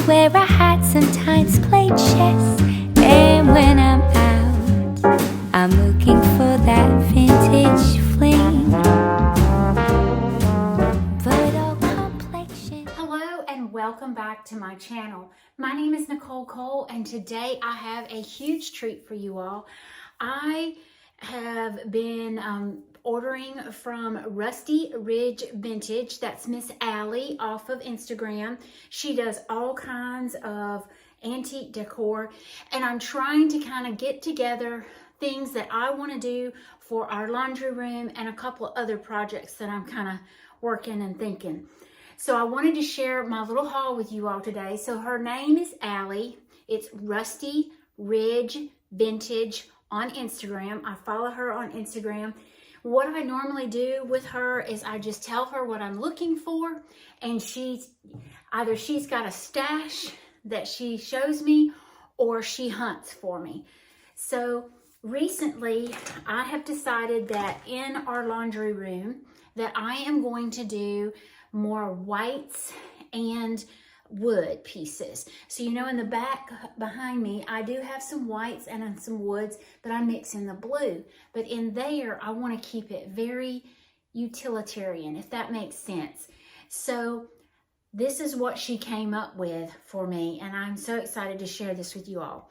wear a hat, sometimes play chess. And when I'm out, I'm looking for that vintage fling. But all complexion. Hello and welcome back to my channel. My name is Nicole Cole, and today I have a huge treat for you all. I have been ordering from Rusty Ridge Vintage. That's Miss Allie off of Instagram. She does all kinds of antique decor, and I'm trying to kind of get together things that I want to do for our laundry room and a couple of other projects that I'm kind of working and thinking. So I wanted to share my little haul with you all today. So her name is Allie. It's Rusty Ridge Vintage on Instagram. I follow her on Instagram. What I normally do with her is I just tell her what I'm looking for, and she's got a stash that she shows me or she hunts for me. So recently I have decided that in our laundry room that I am going to do more whites and wood pieces. So you know, in the back behind me I do have some whites and some woods that I mix in the blue, but in there I want to keep it very utilitarian, if that makes sense. So this is what she came up with for me, and I'm so excited to share this with you all.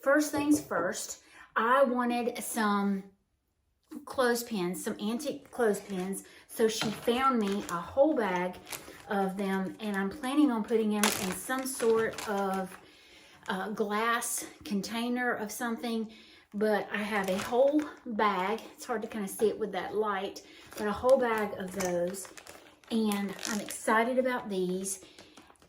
First things first, I wanted some clothespins, some antique clothespins, so she found me a whole bag of them, and I'm planning on putting them in some sort of glass container of something. But I have a whole bag. It's hard to kind of see it with that light, but a whole bag of those, and I'm excited about these.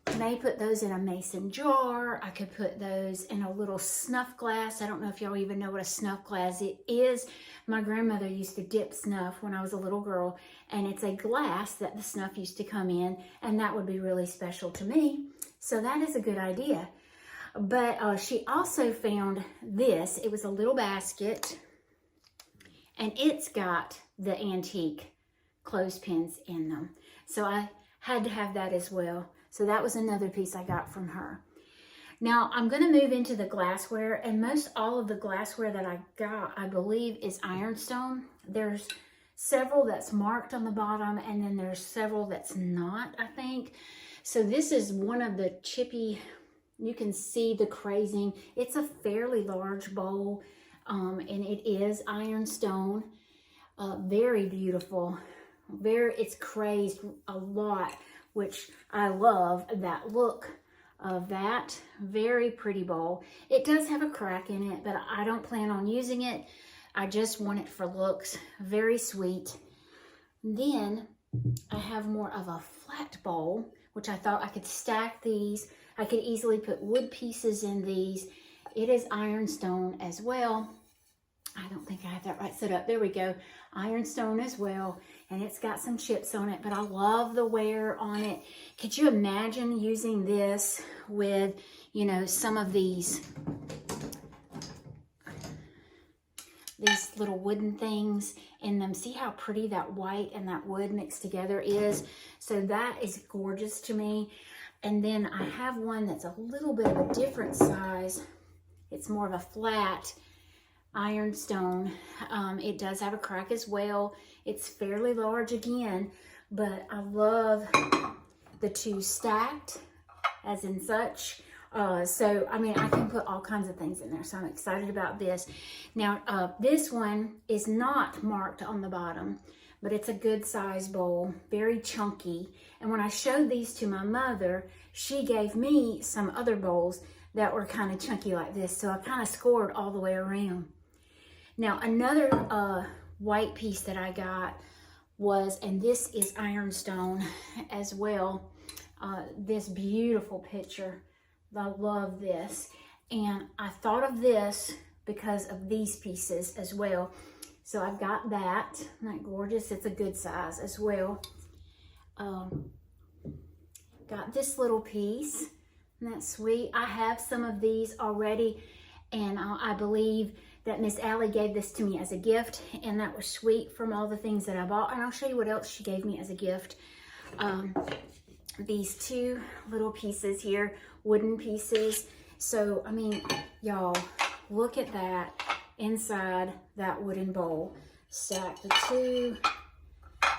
I may put those in a mason jar. I could put those in a little snuff glass. I don't know if y'all even know what a snuff glass it is. My grandmother used to dip snuff when I was a little girl, and it's a glass that the snuff used to come in, and that would be really special to me. So that is a good idea. But she also found this. It was a little basket, and it's got the antique clothespins in them. So I had to have that as well. So that was another piece I got from her. Now I'm going to move into the glassware, and most all of the glassware that I got, I believe, is ironstone. There's several that's marked on the bottom, and then there's several that's not, I think. So this is one of the chippy, you can see the crazing. It's a fairly large bowl, and it is ironstone. Very beautiful. It's crazed a lot, which I love that look of that. Very pretty bowl. It does have a crack in it, but I don't plan on using it. I just want it for looks. Very sweet. Then I have more of a flat bowl, which I thought I could stack these. I could easily put wood pieces in these. It is ironstone as well. I don't think I have that right set up. There we go. Ironstone as well. And it's got some chips on it, but I love the wear on it. Could you imagine using this with, you know, some of these little wooden things in them? See how pretty that white and that wood mixed together is? So that is gorgeous to me. And then I have one that's a little bit of a different size. It's more of a flat ironstone. It does have a crack as well. It's fairly large again, but I love the two stacked as in such. So I mean, I can put all kinds of things in there, so I'm excited about this. Now this one is not marked on the bottom, but it's a good size bowl, very chunky. And when I showed these to my mother, she gave me some other bowls that were kind of chunky like this, so I kind of scored all the way around. Now another white piece that I got was, and this is ironstone as well, this beautiful picture. I love this, and I thought of this because of these pieces as well. So I've got that. Isn't that gorgeous? It's a good size as well. Got this little piece. Isn't that sweet? I have some of these already, and I believe that Miss Allie gave this to me as a gift, and that was sweet from all the things that I bought. And I'll show you what else she gave me as a gift. these two little pieces here, wooden pieces. So, I mean, y'all, look at that inside that wooden bowl. Stack the two.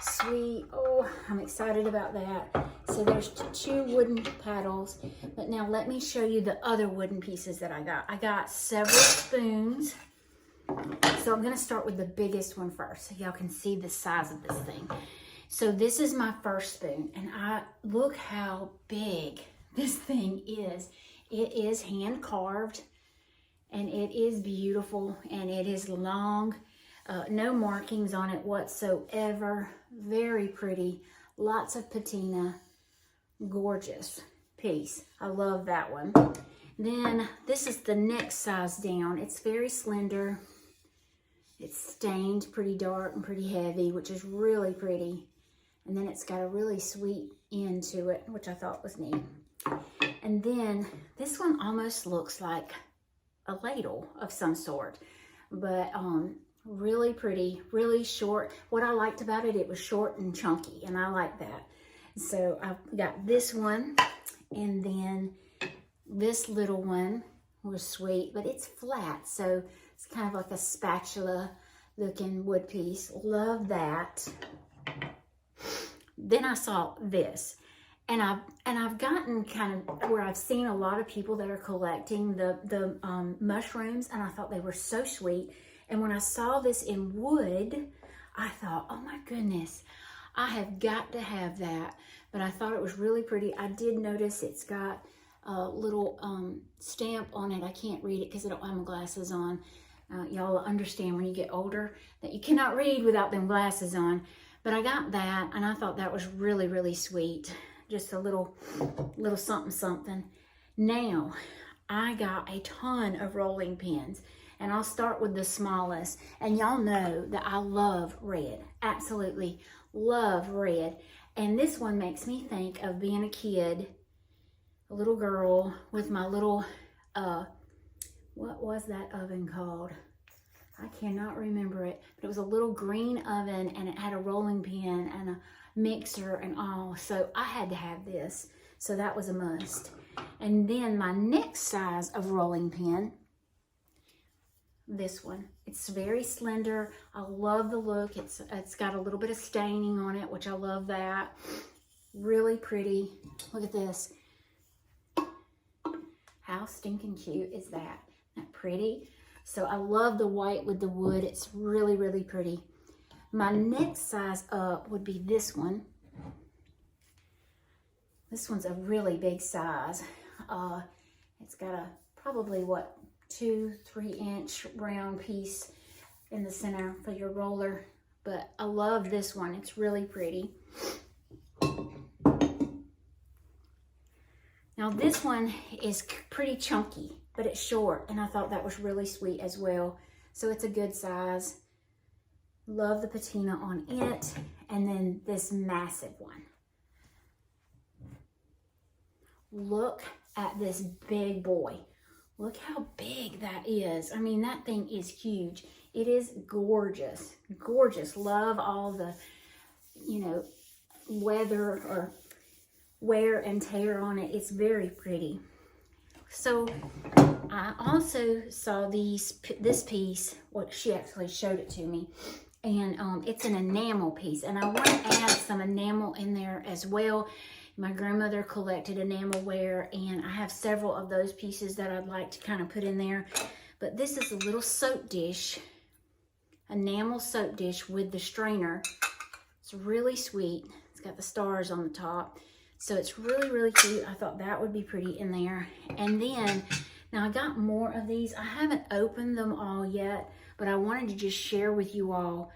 Sweet. Oh, I'm excited about that. So there's two wooden paddles. But now let me show you the other wooden pieces that I got. I got several spoons. So I'm going to start with the biggest one first so y'all can see the size of this thing. So this is my first spoon, and look how big this thing is. It is hand carved, and it is beautiful, and it is long. No markings on it whatsoever. Very pretty. Lots of patina. Gorgeous piece. I love that one. Then this is the next size down. It's very slender. It's stained pretty dark and pretty heavy, which is really pretty. And then it's got a really sweet end to it, which I thought was neat. And then this one almost looks like a ladle of some sort, but really pretty, really short. What I liked about it, it was short and chunky, and I like that. So I've got this one, and then this little one was sweet, but it's flat, so it's kind of like a spatula looking wood piece. Love that. Then I saw this, and I've gotten kind of where I've seen a lot of people that are collecting the mushrooms, and I thought they were so sweet. And when I saw this in wood, I thought, oh my goodness, I have got to have that. But I thought it was really pretty. I did notice it's got a little stamp on it. I can't read it because I don't have my glasses on. Y'all understand when you get older that you cannot read without them glasses on. But I got that, and I thought that was really, really sweet. Just a little something, something. Now, I got a ton of rolling pins, and I'll start with the smallest. And y'all know that I love red. Absolutely love red. And this one makes me think of being a kid, a little girl with my little, what was that oven called? I cannot remember it, but it was a little green oven, and it had a rolling pin and a mixer and all. So I had to have this. So that was a must. And then my next size of rolling pin, this one. It's very slender. I love the look. It's got a little bit of staining on it, which I love that. Really pretty. Look at this. How stinking cute is that? Isn't that pretty? So I love the white with the wood. It's really, really pretty. My next size up would be this one. This one's a really big size. It's got a probably, 2-3 inch round piece in the center for your roller. But I love this one. It's really pretty. Now this one is pretty chunky, but it's short, and I thought that was really sweet as well. So it's a good size. Love the patina on it. And then this massive one. Look at this big boy. Look how big that is. I mean, that thing is huge. It is gorgeous, gorgeous. Love all the, weather or wear and tear on it. It's very pretty. So I also saw this piece. Well, she actually showed it to me, and it's an enamel piece, and I want to add some enamel in there as well. My grandmother collected enamelware, and I have several of those pieces that I'd like to kind of put in there. But this is a little soap dish, enamel soap dish with the strainer. It's really sweet. It's got the stars on the top. So it's really, really cute. I thought that would be pretty in there. And then, now I got more of these. I haven't opened them all yet, but I wanted to just share with you all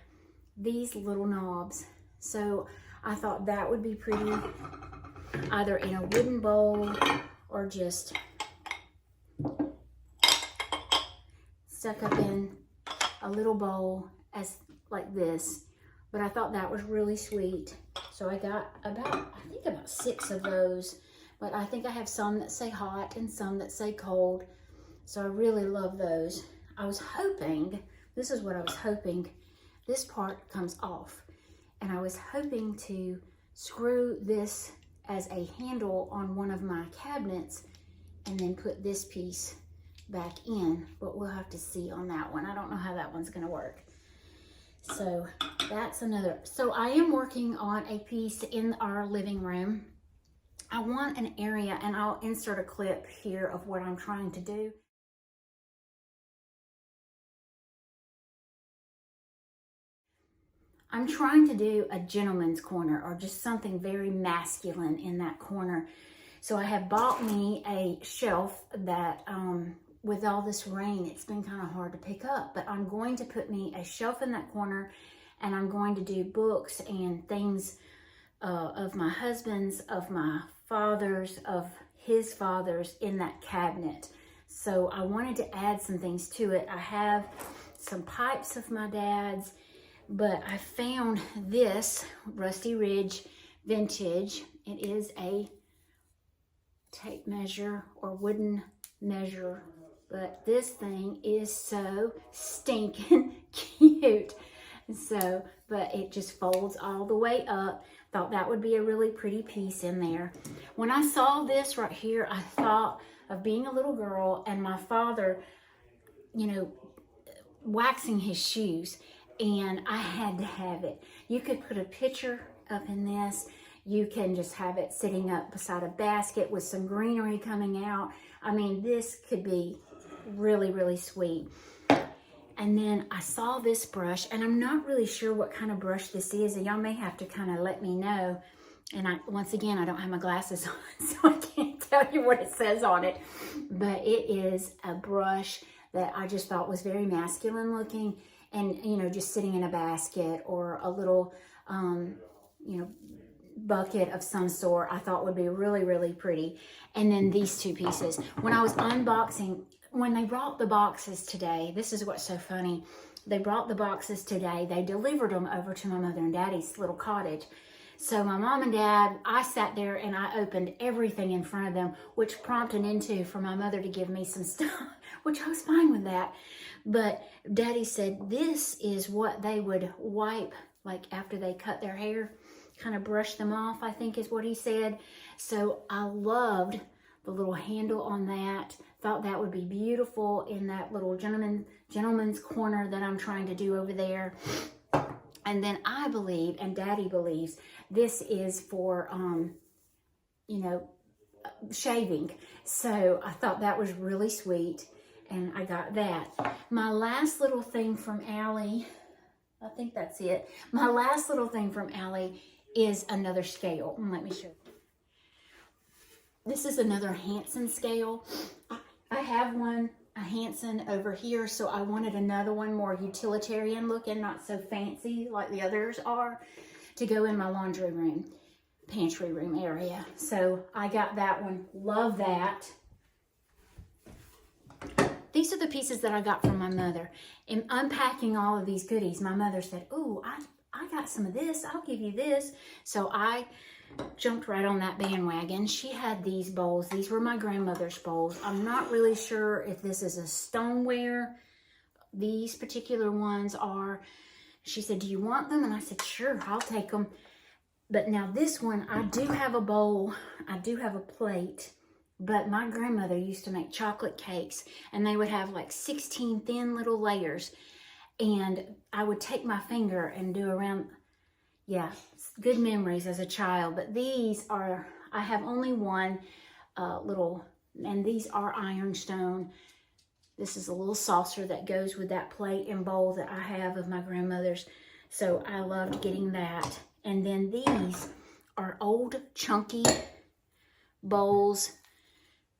these little knobs. So I thought that would be pretty, either in a wooden bowl or just stuck up in a little bowl as like this. But I thought that was really sweet. So I got about 6 of those. But I think I have some that say hot and some that say cold. So I really love those. I was hoping, this is what I was hoping, this part comes off. And I was hoping to screw this as a handle on one of my cabinets and then put this piece back in, but we'll have to see on that one. I don't know how that one's gonna work. So that's another. So I am working on a piece in our living room. I want an area, and I'll insert a clip here of what I'm trying to do. I'm trying to do a gentleman's corner, or just something very masculine in that corner. So I have bought me a shelf that, with all this rain, it's been kind of hard to pick up, but I'm going to put me a shelf in that corner, and I'm going to do books and things of my husband's, of my father's, of his father's in that cabinet. So I wanted to add some things to it. I have some pipes of my dad's, but I found this Rusty Ridge Vintage. It is a tape measure or wooden measure, but this thing is so stinking cute. So, but it just folds all the way up. Thought that would be a really pretty piece in there. When I saw this right here, I thought of being a little girl and my father, you know, waxing his shoes, and I had to have it. You could put a picture up in this. You can just have it sitting up beside a basket with some greenery coming out. I mean, this could be really, really sweet. And then I saw this brush, and I'm not really sure what kind of brush this is, and y'all may have to kind of let me know. And once again, I don't have my glasses on, so I can't tell you what it says on it. But it is a brush that I just thought was very masculine looking, and, you know, just sitting in a basket or a little, you know, bucket of some sort, I thought would be really, really pretty. And then these two pieces. When I was unboxing, when they brought the boxes today, this is what's so funny. They brought the boxes today. They delivered them over to my mother and daddy's little cottage. So my mom and dad, I sat there and I opened everything in front of them, which prompted into for my mother to give me some stuff, which I was fine with that. But daddy said this is what they would wipe, like after they cut their hair, kind of brush them off, I think is what he said. So I loved the little handle on that. Thought that would be beautiful in that little gentleman's corner that I'm trying to do over there. And then I believe, and daddy believes, this is for, you know, shaving. So I thought that was really sweet, and I got that. My last little thing from Allie, I think that's it. My last little thing from Allie is another scale. Let me show you. This is another Hansen scale. I have one, a Hansen over here, so I wanted another one more utilitarian looking, not so fancy like the others are, to go in my laundry room, pantry room area. So I got that one. Love that. These are the pieces that I got from my mother. In unpacking all of these goodies, my mother said, "Ooh, I got some of this. I'll give you this." So I jumped right on that bandwagon. She had these bowls. These were my grandmother's bowls. I'm not really sure if this is a stoneware. These particular ones are. She said, "Do you want them?" And I said, "Sure, I'll take them." But now this one, I do have a bowl. I do have a plate. But my grandmother used to make chocolate cakes, and they would have like 16 thin little layers. And I would take my finger and do around, yeah, good memories as a child. But these are, I have only one little, and these are ironstone. This is a little saucer that goes with that plate and bowl that I have of my grandmother's. So I loved getting that. And then these are old chunky bowls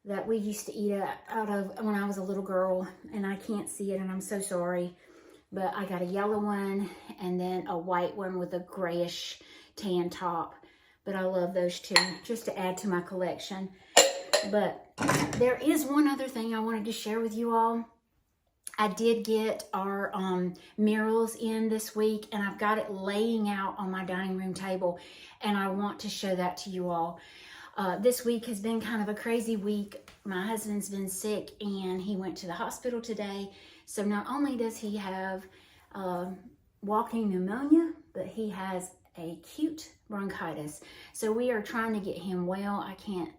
that we used to eat out of when I was a little girl. And I can't see it, and I'm so sorry. But I got a yellow one and then a white one with a grayish tan top. But I love those two, just to add to my collection. But there is one other thing I wanted to share with you all. I did get our murals in this week, and I've got it laying out on my dining room table, and I want to show that to you all. This week has been kind of a crazy week. My husband's been sick, and he went to the hospital today. So not only does he have walking pneumonia, but he has acute bronchitis. So we are trying to get him well. I can't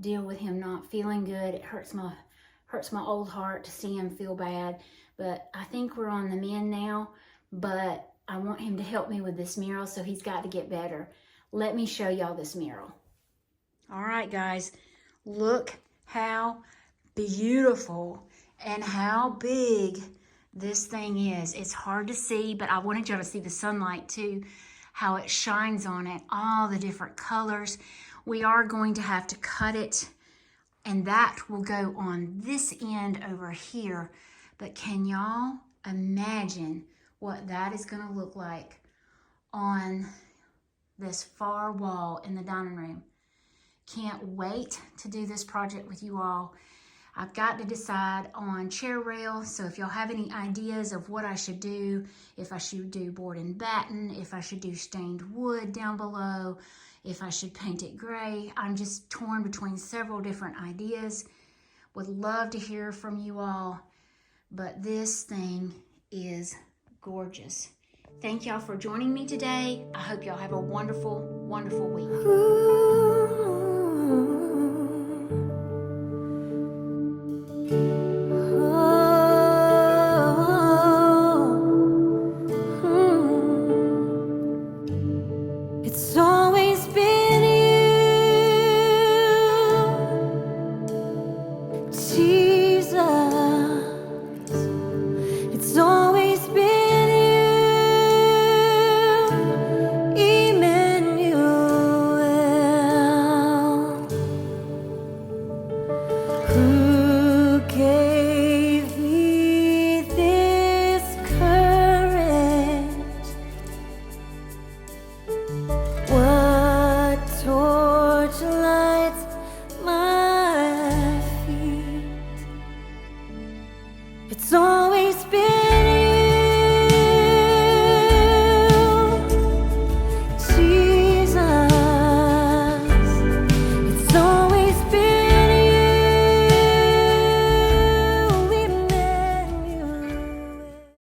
deal with him not feeling good. It hurts my old heart to see him feel bad. But I think we're on the mend now. But I want him to help me with this mural, so he's got to get better. Let me show y'all this mural. All right, guys, look how beautiful and how big this thing is. It's hard to see, but I wanted y'all to see the sunlight too, how it shines on it, all the different colors. We are going to have to cut it, and that will go on this end over here. But can y'all imagine what that is going to look like on this far wall in the dining room? Can't wait to do this project with you all. I've got to decide on chair rail, so if y'all have any ideas of what I should do, if I should do board and batten, if I should do stained wood down below, if I should paint it gray, I'm just torn between several different ideas. Would love to hear from you all, but this thing is gorgeous. Thank y'all for joining me today. I hope y'all have a wonderful, wonderful week. It's always been you, Jesus. It's always been you, Emmanuel. Who gave me this courage? What torch lights my feet? It's always been